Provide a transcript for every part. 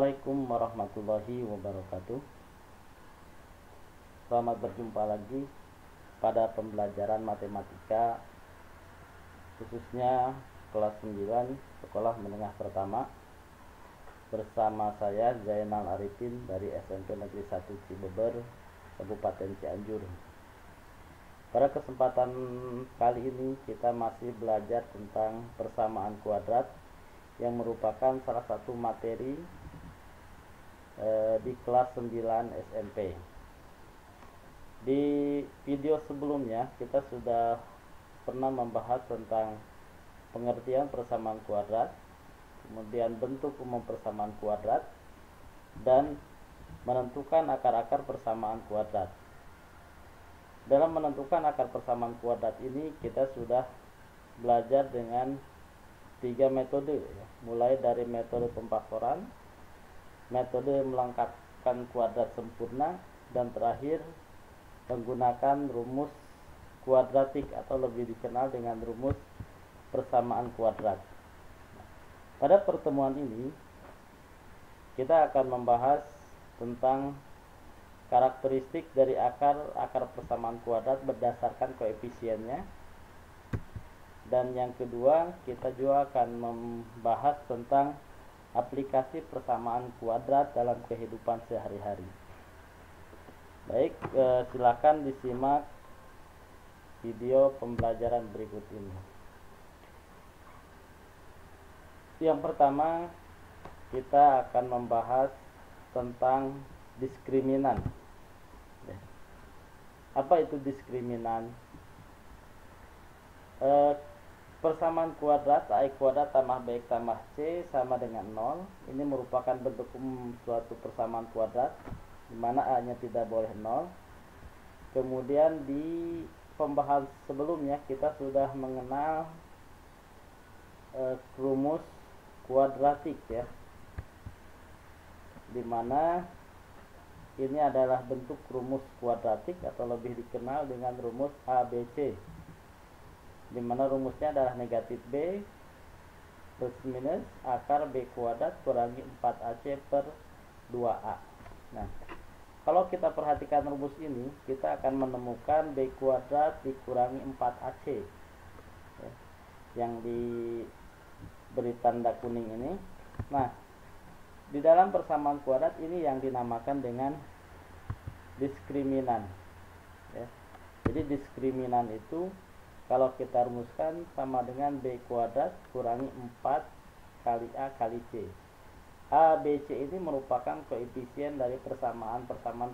Assalamualaikum warahmatullahi wabarakatuh. Selamat berjumpa lagi pada pembelajaran matematika, khususnya kelas 9 sekolah menengah pertama, bersama saya Zainal Arifin dari SMP Negeri 1 Cibeber, Kabupaten Cianjur. Pada kesempatan kali ini kita masih belajar tentang persamaan kuadrat yang merupakan salah satu materi di kelas 9 SMP. Di video sebelumnya kita sudah pernah membahas tentang pengertian persamaan kuadrat, kemudian bentuk umum persamaan kuadrat, dan menentukan akar-akar persamaan kuadrat. Dalam menentukan akar persamaan kuadrat ini kita sudah belajar dengan 3 metode, mulai dari metode pemfaktoran, metode melengkapkan kuadrat sempurna, dan terakhir menggunakan rumus kuadratik atau lebih dikenal dengan rumus persamaan kuadrat. Pada pertemuan ini kita akan membahas tentang karakteristik dari akar persamaan kuadrat berdasarkan koefisiennya, dan yang kedua kita juga akan membahas tentang aplikasi persamaan kuadrat dalam kehidupan sehari-hari. Baik, silakan disimak video pembelajaran berikut ini. Yang pertama, kita akan membahas tentang diskriminan. Apa itu diskriminan? Persamaan kuadrat A kuadrat tambah B tambah C sama dengan 0. Ini merupakan bentuk umum suatu persamaan kuadrat di mana A-nya tidak boleh 0. Kemudian di pembahasan sebelumnya kita sudah mengenal rumus kuadratik, ya, di mana ini adalah bentuk rumus kuadratik atau lebih dikenal dengan rumus ABC, di mana rumusnya adalah negatif B plus minus akar B kuadrat kurangi 4AC per 2A. Nah, kalau kita perhatikan rumus ini, kita akan menemukan B kuadrat dikurangi 4AC, ya, yang diberi tanda kuning ini. Nah, di dalam persamaan kuadrat ini yang dinamakan dengan diskriminan, ya. Jadi diskriminan itu kalau kita rumuskan sama dengan B kuadrat kurangi 4 kali A kali C. A, B, C ini merupakan koefisien dari persamaan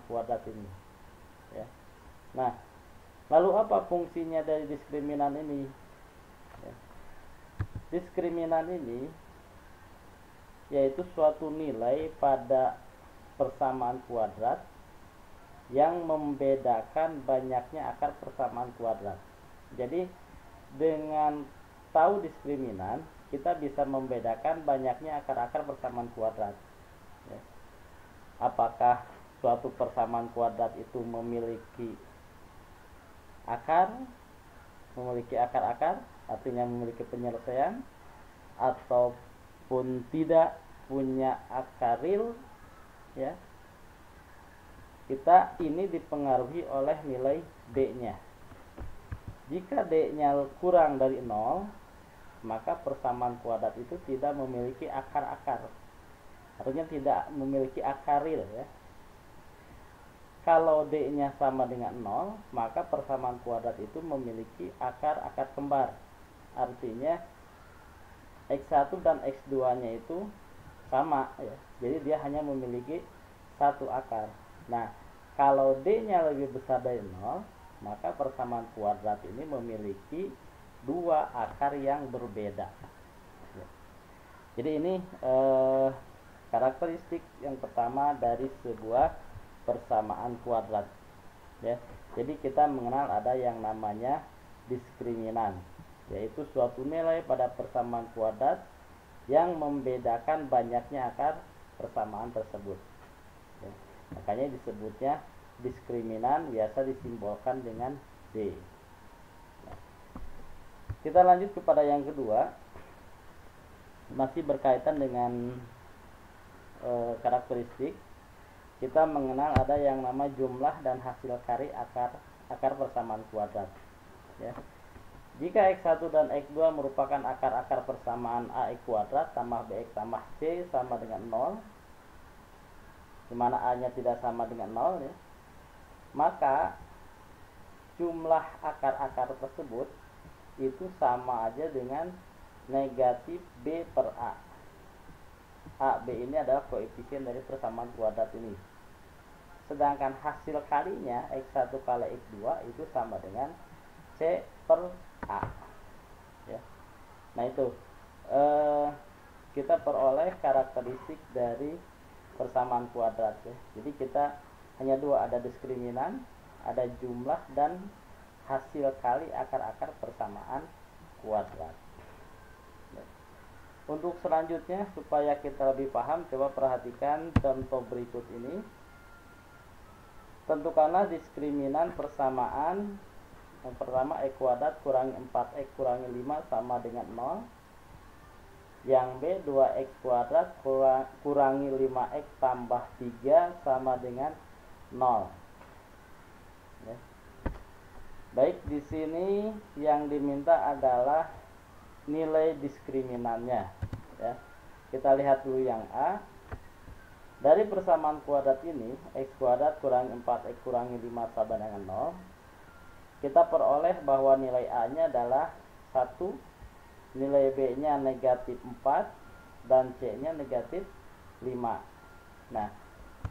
kuadrat ini, ya. Nah, lalu apa fungsinya dari diskriminan ini? Ya. Diskriminan ini yaitu suatu nilai pada persamaan kuadrat yang membedakan banyaknya akar persamaan kuadrat. Jadi dengan tahu diskriminan kita bisa membedakan banyaknya akar-akar persamaan kuadrat, ya. Apakah suatu persamaan kuadrat itu memiliki akar-akar, artinya memiliki penyelesaian, ataupun tidak punya akar real, ya. Kita ini dipengaruhi oleh nilai D-nya. Jika D-nya kurang dari 0, maka persamaan kuadrat itu tidak memiliki akar-akar. Artinya tidak memiliki akar real, ya. Kalau D-nya sama dengan 0, maka persamaan kuadrat itu memiliki akar-akar kembar. Artinya X1 dan X2-nya itu sama, ya. Jadi dia hanya memiliki satu akar. Nah, kalau D-nya lebih besar dari 0, maka persamaan kuadrat ini memiliki dua akar yang berbeda. Jadi ini karakteristik yang pertama dari sebuah persamaan kuadrat, ya. Jadi kita mengenal ada yang namanya diskriminan, yaitu suatu nilai pada persamaan kuadrat yang membedakan banyaknya akar persamaan tersebut, ya. Makanya disebutnya diskriminan, biasa disimbolkan dengan D. Nah, kita lanjut kepada yang kedua, masih berkaitan dengan karakteristik, kita mengenal ada yang nama jumlah dan hasil kali akar persamaan kuadrat, ya. Jika X1 dan X2 merupakan akar-akar persamaan AX kuadrat tambah BX tambah C sama dengan 0, dimana A-nya tidak sama dengan 0, ya, maka jumlah akar-akar tersebut itu sama aja dengan negatif B per A. A, B ini adalah koefisien dari persamaan kuadrat ini. Sedangkan hasil kalinya X1 kali X2 itu sama dengan C per A, ya. Nah itu kita peroleh karakteristik dari persamaan kuadrat, ya. Jadi kita hanya dua, ada diskriminan, ada jumlah, dan hasil kali akar-akar persamaan kuadrat. Untuk selanjutnya, supaya kita lebih paham, coba perhatikan contoh berikut ini. Tentukanlah diskriminan persamaan. Yang pertama, X kuadrat kurangi 4X kurangi 5 sama dengan 0. Yang B, 2X kuadrat kurangi 5X tambah 3 sama dengan 0. Ya. Baik, di sini yang diminta adalah nilai diskriminannya, ya. Kita lihat dulu yang A. Dari persamaan kuadrat ini, X kuadrat kurangi 4X kurangi 5 sama dengan 0, kita peroleh bahwa nilai A-nya adalah 1, nilai B-nya negatif 4, dan C-nya negatif 5. Nah,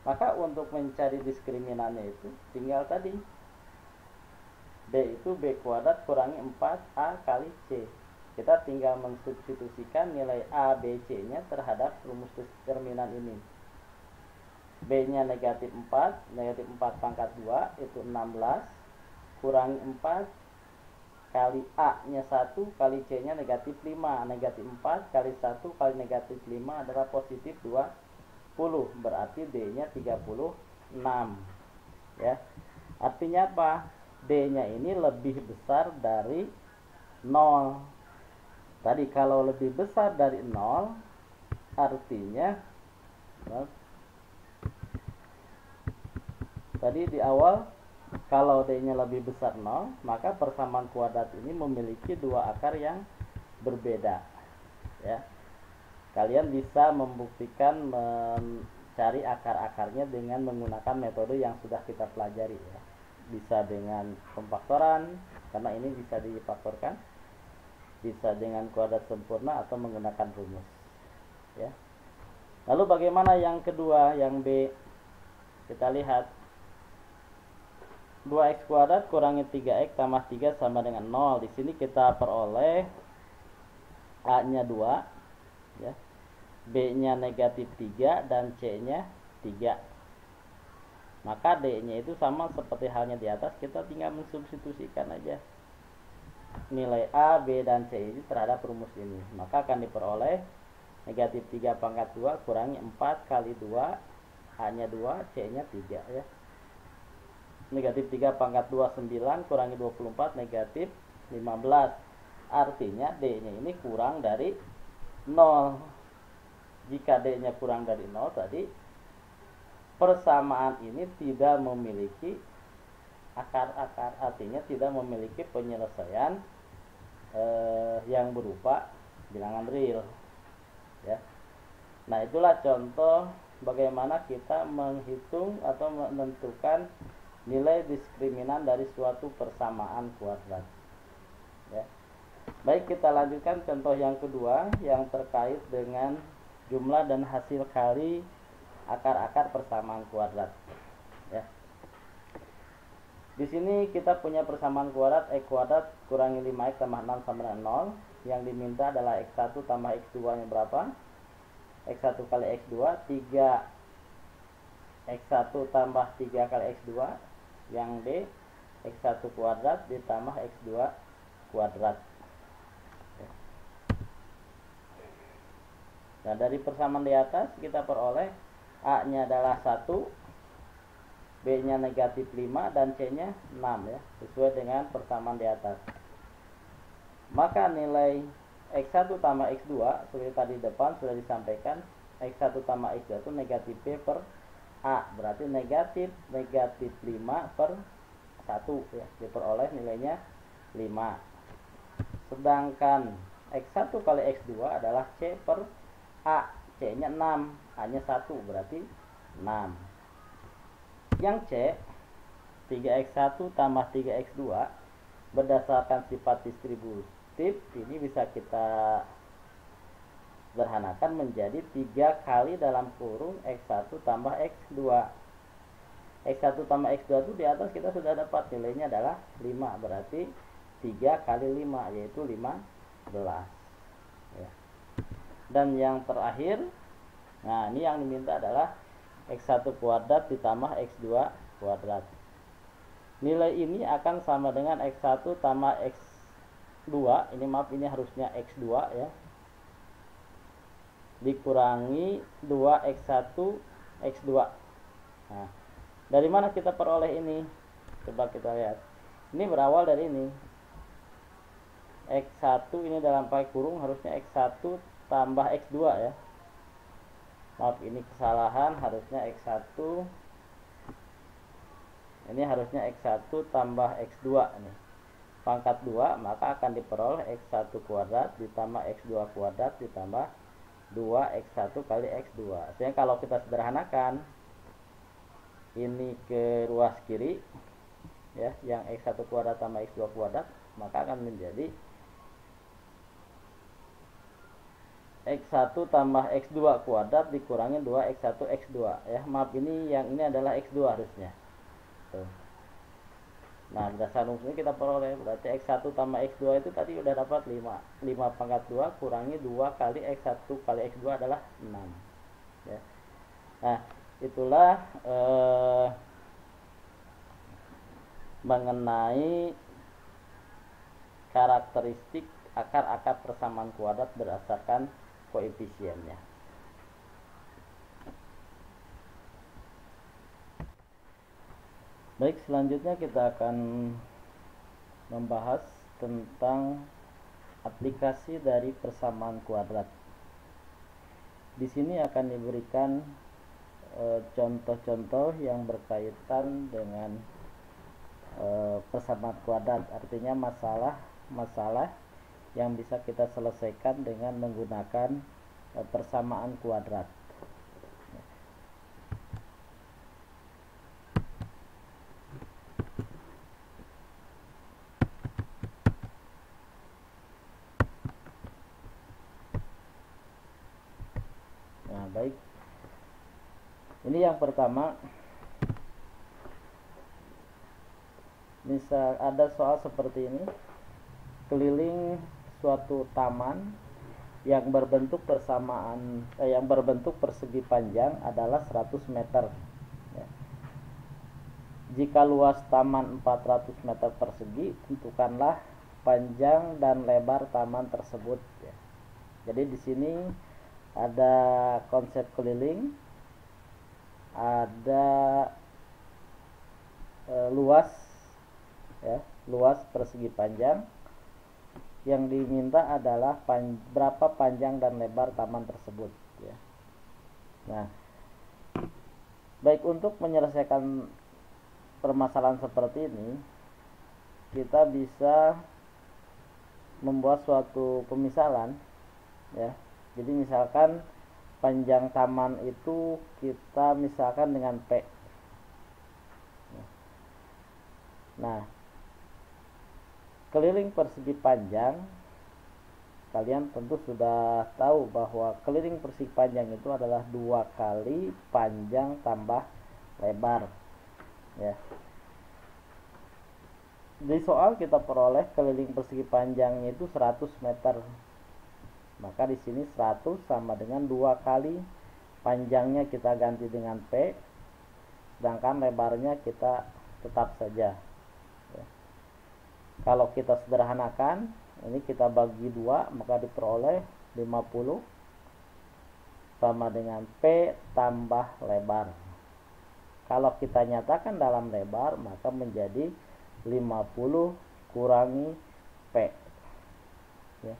maka untuk mencari diskriminannya itu tinggal tadi, B itu B kuadrat kurangi 4A kali C. Kita tinggal mensubstitusikan nilai A, B, C-nya terhadap rumus determinan ini. B-nya negatif 4, negatif 4 pangkat 2 itu 16, kurangi 4 kali A-nya 1 kali C-nya negatif 5. Negatif 4 kali 1 kali negatif 5 adalah positif 20, berarti D-nya 36, ya. Artinya apa? D-nya ini lebih besar dari 0. Tadi kalau lebih besar dari 0, artinya tadi di awal kalau D-nya lebih besar 0, maka persamaan kuadrat ini memiliki dua akar yang berbeda, ya. Kalian bisa membuktikan mencari akar-akarnya dengan menggunakan metode yang sudah kita pelajari, ya. Bisa dengan pemfaktoran, karena ini bisa difaktorkan, bisa dengan kuadrat sempurna atau menggunakan rumus, ya. Lalu bagaimana yang kedua, yang B? Kita lihat 2X kuadrat kurangi 3X tambah 3 sama dengan 0. Di sini kita peroleh A-nya 2, ya. B-nya negatif 3 dan C-nya 3. Maka D-nya itu sama seperti halnya di atas, kita tinggal mensubstitusikan aja nilai A, B, dan C ini terhadap rumus ini. Maka akan diperoleh negatif 3 pangkat 2 kurangi 4 kali 2, A-nya 2, C-nya 3, ya. Negatif 3 pangkat 2 9 kurangi 24 negatif 15. Artinya D-nya ini kurang dari 0. Jika D-nya kurang dari 0, tadi persamaan ini tidak memiliki akar-akar, artinya tidak memiliki penyelesaian yang berupa bilangan real, ya. Nah, itulah contoh bagaimana kita menghitung atau menentukan nilai diskriminan dari suatu persamaan kuadrat, ya. Baik, kita lanjutkan contoh yang kedua yang terkait dengan jumlah dan hasil kali akar-akar persamaan kuadrat, ya. Di sini kita punya persamaan kuadrat X kuadrat kurangi 5X tambah 6 sama dengan 0. Yang diminta adalah X1 tambah X2 nya berapa? X1 kali X2 3, X1 tambah 3 kali X2. Yang B, X1 kuadrat ditambah X2 kuadrat. Nah, dari persamaan di atas kita peroleh A-nya adalah 1, B-nya negatif 5, dan C-nya 6, ya, sesuai dengan persamaan di atas. Maka nilai X1 tambah X2 seperti tadi depan sudah disampaikan, X1 tambah X2 itu negatif P per A, berarti negatif 5 per 1 ya, diperoleh nilainya 5. Sedangkan X1 kali X2 adalah C per A, C nya 6, A nya 1, berarti 6. Yang C 3X1 tambah 3X2 berdasarkan sifat distributif ini bisa kita sederhanakan menjadi 3 kali dalam kurung X1 tambah X2. X1 tambah X2 itu di atas kita sudah dapat nilainya adalah 5, berarti 3 kali 5 yaitu 15 ya. Dan yang terakhir, nah ini yang diminta adalah X1 kuadrat ditambah X2 kuadrat. Nilai ini akan sama dengan X1 tambah X2, ini maaf ini harusnya X2 ya, dikurangi 2X1 X2. Nah, dari mana kita peroleh ini? Coba kita lihat. Ini berawal dari ini. X1 ini dalam pakai kurung harusnya X1 tambah X2 ya. Maaf ini kesalahan, harusnya X1. Ini harusnya X1 tambah X2 nih. Pangkat 2 maka akan diperoleh X1 kuadrat ditambah X2 kuadrat ditambah 2X1 kali X2. Sehingga kalau kita sederhanakan ini ke ruas kiri ya, yang X1 kuadrat tambah X2 kuadrat, maka akan menjadi X1 tambah X2 kuadrat dikurangi 2X1 X2 ya. Maaf ini yang ini adalah X2 harusnya. Tuh. Nah, berdasarkan rumus ini kita peroleh berarti X1 tambah X2 itu tadi udah dapat 5. 5 pangkat 2 kurangi 2 kali X1 kali X2 adalah 6 ya. Nah, itulah mengenai karakteristik akar-akar persamaan kuadrat berdasarkan koefisiennya. Baik, selanjutnya kita akan membahas tentang aplikasi dari persamaan kuadrat. Di sini akan diberikan contoh-contoh yang berkaitan dengan persamaan kuadrat, artinya masalah yang bisa kita selesaikan dengan menggunakan persamaan kuadrat. Nah, baik. Ini yang pertama. Misal ada soal seperti ini. Keliling suatu taman yang berbentuk persegi panjang adalah 100 meter ya. Jika luas taman 400 meter persegi, tentukanlah panjang dan lebar taman tersebut ya. Jadi di sini ada konsep keliling, ada luas ya, luas persegi panjang. Yang diminta adalah berapa panjang dan lebar taman tersebut ya. Nah, baik, untuk menyelesaikan permasalahan seperti ini kita bisa membuat suatu pemisalan ya. Jadi misalkan panjang taman itu kita misalkan dengan P. Nah, keliling persegi panjang, kalian tentu sudah tahu bahwa keliling persegi panjang itu adalah 2 kali panjang tambah lebar ya. Di soal kita peroleh keliling persegi panjangnya itu 100 meter. Maka di sini 100 sama dengan 2 kali panjangnya kita ganti dengan P, sedangkan lebarnya kita tetap saja. Kalau kita sederhanakan, ini kita bagi 2, maka diperoleh 50 sama dengan P tambah lebar. Kalau kita nyatakan dalam lebar, maka menjadi 50 kurangi P ya.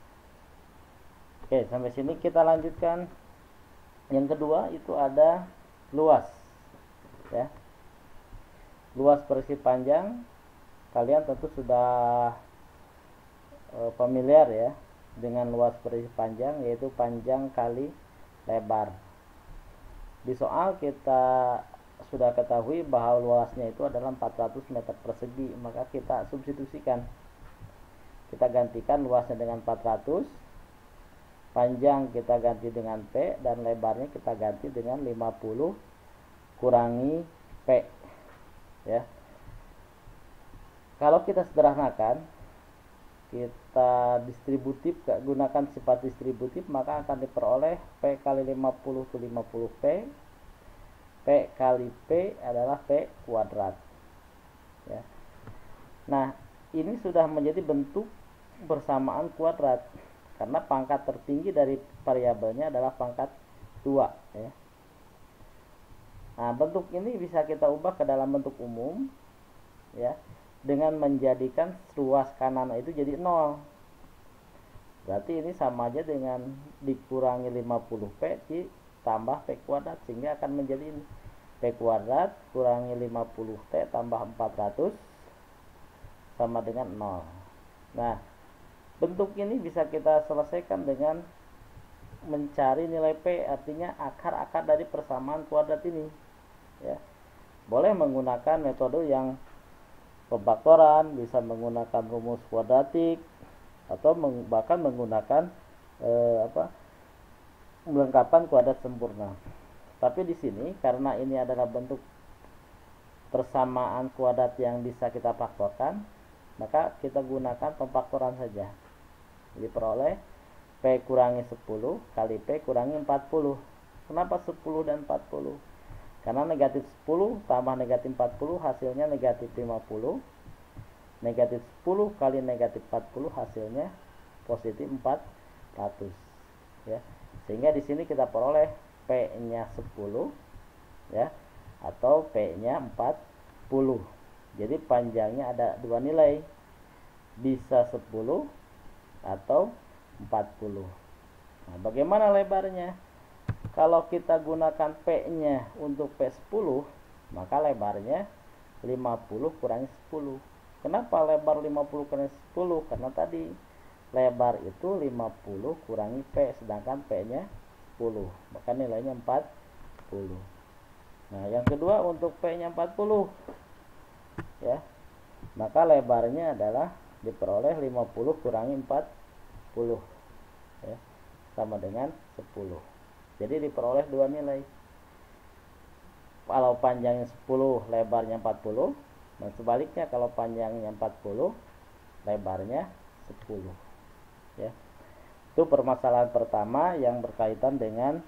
Oke, sampai sini kita lanjutkan. Yang kedua itu ada luas, ya. Luas persegi panjang, kalian tentu sudah familiar ya dengan luas persegi panjang, yaitu panjang kali lebar. Di soal kita sudah ketahui bahwa luasnya itu adalah 400 meter persegi, maka kita substitusikan. Kita gantikan luasnya dengan 400, panjang kita ganti dengan P, dan lebarnya kita ganti dengan 50 kurangi P, ya. Kalau kita sederhanakan, kita distributif, gunakan sifat distributif, maka akan diperoleh P kali 50 itu 50P, P kali P adalah P kuadrat, ya. Nah, ini sudah menjadi bentuk bersamaan kuadrat karena pangkat tertinggi dari variabelnya adalah pangkat 2, ya. Nah, bentuk ini bisa kita ubah ke dalam bentuk umum, ya, dengan menjadikan luas kanan itu jadi 0. Berarti ini sama aja dengan dikurangi 50P ditambah P kuadrat, sehingga akan menjadi ini P kuadrat kurangi 50T tambah 400 sama dengan 0. Nah, bentuk ini bisa kita selesaikan dengan mencari nilai P, artinya akar-akar dari persamaan kuadrat ini, ya. Boleh menggunakan metode yang pembaktoran, bisa menggunakan rumus kuadratik, atau bahkan menggunakan melengkapan kuadrat sempurna. Tapi di sini karena ini adalah bentuk persamaan kuadrat yang bisa kita faktorkan, maka kita gunakan pemfaktoran saja. Jadi peroleh P kurangi 10 kali P kurangi 40. Kenapa 10 dan 40? Karena negatif 10 tambah negatif 40 hasilnya negatif 50. Negatif 10 kali negatif 40 hasilnya positif 400, ya. Sehingga di sini kita peroleh P-nya 10, ya, atau P-nya 40. Jadi panjangnya ada dua nilai, bisa 10 atau 40. Nah, bagaimana lebarnya? Kalau kita gunakan P-nya untuk P10, maka lebarnya 50 kurangi 10. Kenapa lebar 50 kurangi 10? Karena tadi lebar itu 50 kurangi P, sedangkan P-nya 10, maka nilainya 40. Nah, yang kedua untuk P-nya 40, ya, maka lebarnya adalah diperoleh 50 kurangi 40, ya, sama dengan 10. Jadi diperoleh dua nilai. Kalau panjangnya 10, lebarnya 40, dan sebaliknya kalau panjangnya 40, lebarnya 10, ya. Itu permasalahan pertama yang berkaitan dengan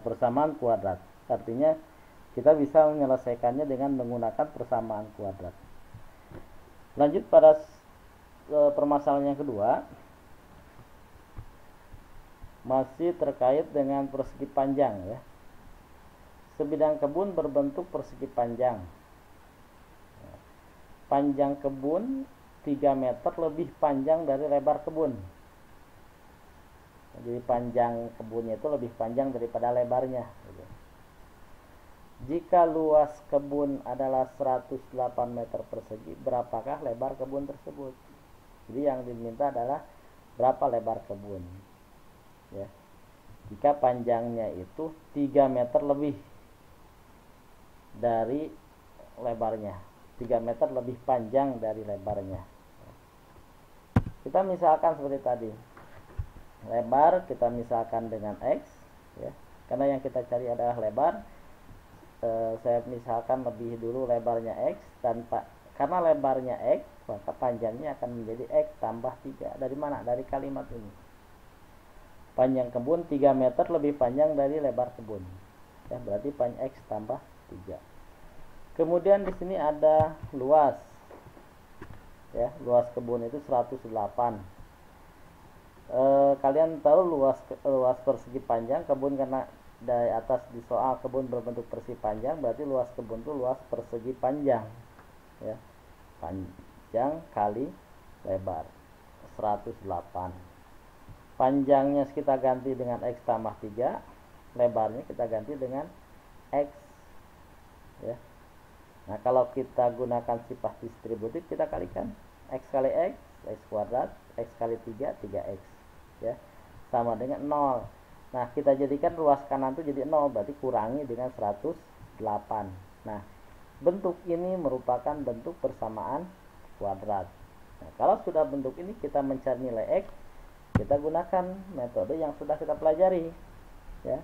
persamaan kuadrat. Artinya kita bisa menyelesaikannya dengan menggunakan persamaan kuadrat. Lanjut pada permasalahan yang kedua, masih terkait dengan persegi panjang, ya. Sebidang kebun berbentuk persegi panjang. Panjang kebun 3 meter lebih panjang dari lebar kebun. Jadi panjang kebunnya itu lebih panjang daripada lebarnya. Jika luas kebun adalah 108 meter persegi, berapakah lebar kebun tersebut? Jadi yang diminta adalah berapa lebar kebun, ya. Jika panjangnya itu 3 meter lebih dari lebarnya, 3 meter lebih panjang dari lebarnya. Kita misalkan seperti tadi, lebar kita misalkan dengan X, ya, karena yang kita cari adalah lebar. Saya misalkan lebih dulu lebarnya X, karena lebarnya X, maka panjangnya akan menjadi X tambah 3. Dari mana? Dari kalimat ini. Panjang kebun 3 meter lebih panjang dari lebar kebun, ya, berarti panjang X tambah 3. Kemudian di sini ada luas, ya, luas kebun itu 108. Kalian tahu luas persegi panjang kebun, karena dari atas di soal kebun berbentuk persegi panjang, berarti luas kebun itu luas persegi panjang, ya. Panjang kali lebar 108. Panjangnya kita ganti dengan X tambah 3, lebarnya kita ganti dengan X, ya. Nah, kalau kita gunakan sifat distributif, kita kalikan X kali X, X kuadrat, X kali 3, 3X, ya, sama dengan 0. Nah, kita jadikan ruas kanan itu jadi 0, berarti kurangi dengan 108. Nah, bentuk ini merupakan bentuk persamaan kuadrat. Nah, kalau sudah bentuk ini, kita mencari nilai X, kita gunakan metode yang sudah kita pelajari, ya.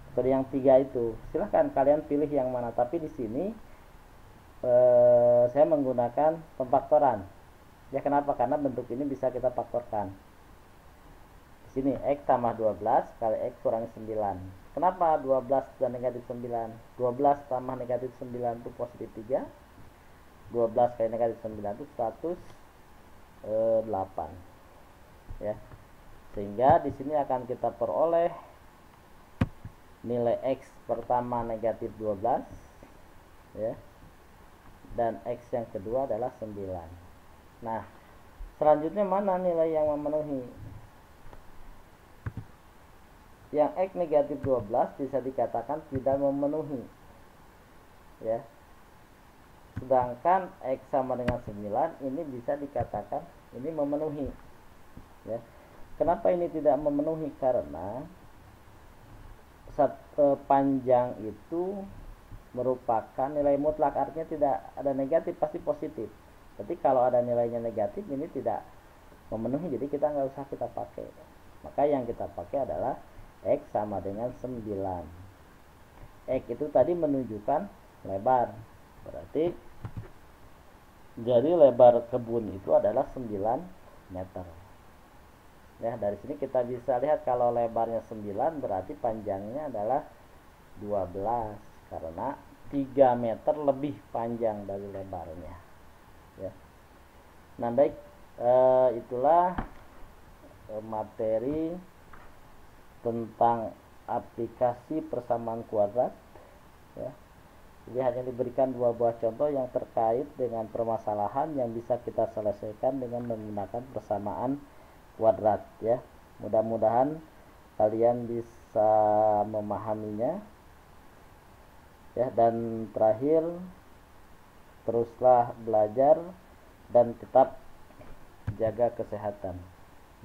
Metode yang 3 itu. Silahkan kalian pilih yang mana, tapi di sini saya menggunakan pemfaktoran. Ya, kenapa? Karena bentuk ini bisa kita faktorkan. Di sini X tambah 12 kali X kurangi 9. Kenapa 12 dan negatif 9? 12 tambah negatif 9 itu positif 3. 12 kali negatif 9 itu 108. Ya. Sehingga di sini akan kita peroleh nilai X pertama negatif 12, ya. Dan X yang kedua adalah 9. Nah, selanjutnya mana nilai yang memenuhi? Yang X negatif 12 bisa dikatakan tidak memenuhi, ya. Sedangkan X sama dengan 9 ini bisa dikatakan ini memenuhi, ya. Kenapa ini tidak memenuhi? Karena panjang itu merupakan nilai mutlak, artinya tidak ada negatif, pasti positif. Tapi kalau ada nilainya negatif, ini tidak memenuhi, jadi kita nggak usah kita pakai. Maka yang kita pakai adalah X sama dengan 9. X itu tadi menunjukkan lebar, berarti jadi lebar kebun itu adalah 9 meter. Ya, dari sini kita bisa lihat kalau lebarnya 9 berarti panjangnya adalah 12, karena 3 meter lebih panjang dari lebarnya, ya. Nah, baik, itulah materi tentang aplikasi persamaan kuadrat, ya. Jadi hanya diberikan 2 buah contoh yang terkait dengan permasalahan yang bisa kita selesaikan dengan menggunakan persamaan kuadrat, ya. Mudah-mudahan kalian bisa memahaminya, ya. Dan terakhir, teruslah belajar dan tetap jaga kesehatan,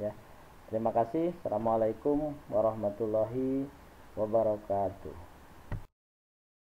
ya. Terima kasih. Assalamualaikum warahmatullahi wabarakatuh.